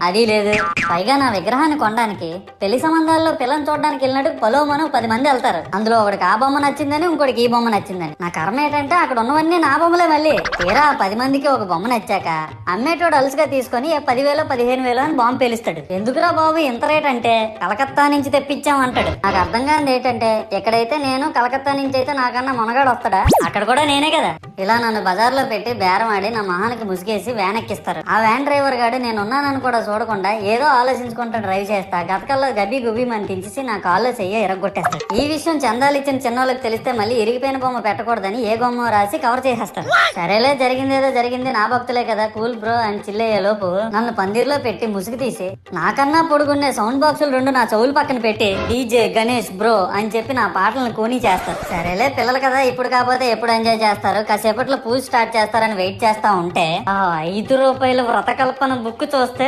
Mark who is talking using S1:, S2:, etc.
S1: అది లేదు. పైగా నా విగ్రహాన్ని కొనడానికి పెళ్లి సంబంధాల్లో పిల్లని చూడడానికి వెళ్ళినట్టు పొలోమను 10 మంది వెళ్తారు. అందులో ఒకడికి ఆ బొమ్మ నచ్చిందని, ఇంకోటికి ఈ బొమ్మ నచ్చిందని. నా కర్మ ఏంటంటే అక్కడ ఉన్నవన్నీ నా బొమ్మలే. మళ్ళీ తీరా 10 మందికి ఒక బొమ్మ నచ్చాక అమ్మేటోడు అలుసుగా తీసుకొని 10,000 15,000 అని బాంబు పేలుస్తాడు. ఎందుకురా బాబు ఇంత రేట్ అంటే కలకత్తా నుంచి తెప్పించాం అంటాడు. నాకు అర్థం కానిది ఏంటంటే ఎక్కడైతే నేను కలకత్తా నుంచి అయితే నాకన్నా మొనగాడు వస్తాడా, అక్కడ కూడా నేనే కదా. ఇలా నన్ను బజార్లో పెట్టి బేరం ఆడి నా మొహానికి ముసుగేసి వ్యాన్ ఎక్కిస్తారు. ఆ వ్యాన్ డ్రైవర్ గాడు నేనున్నానని కూడా చూడకుండా ఏదో ఆలోచించుకుంటూ డ్రైవ్ చేస్తా గతకల్లో గబ్బి గుబ్బి అని తించేసి నా కాల్లో చెయ్యి ఎరగొట్టేస్తాడు. ఈ విషయం చందాలు ఇచ్చిన చిన్నోళ్ళకి తెలిస్తే మళ్ళీ ఇరిగిపోయిన బొమ్మ పెట్టకూడదని ఏ బొమ్మ రాసి కవర్ చేసేస్తాడు. సరేలే జరిగిందేదో జరిగింది, నా భక్తులే కదా, కూల్ బ్రో అని చిల్లయ్యే లోపు నన్ను పందిర్లో పెట్టి ముసుగు తీసి నాకన్నా పొడుగుండే సౌండ్ బాక్సులు 2 నా చెవులు పక్కన పెట్టి డీజే గణేష్ బ్రో అని చెప్పి నా పాటలను కూనీ చేస్తారు. సరేలే పిల్లలు కదా, ఇప్పుడు కాకపోతే ఎప్పుడు ఎంజాయ్ చేస్తారు, కాసేపట్లో పూజ స్టార్ట్ చేస్తారని వెయిట్ చేస్తా ఉంటే ఆ 5 రూపాయల వ్రతకల్పన బుక్ చూస్తే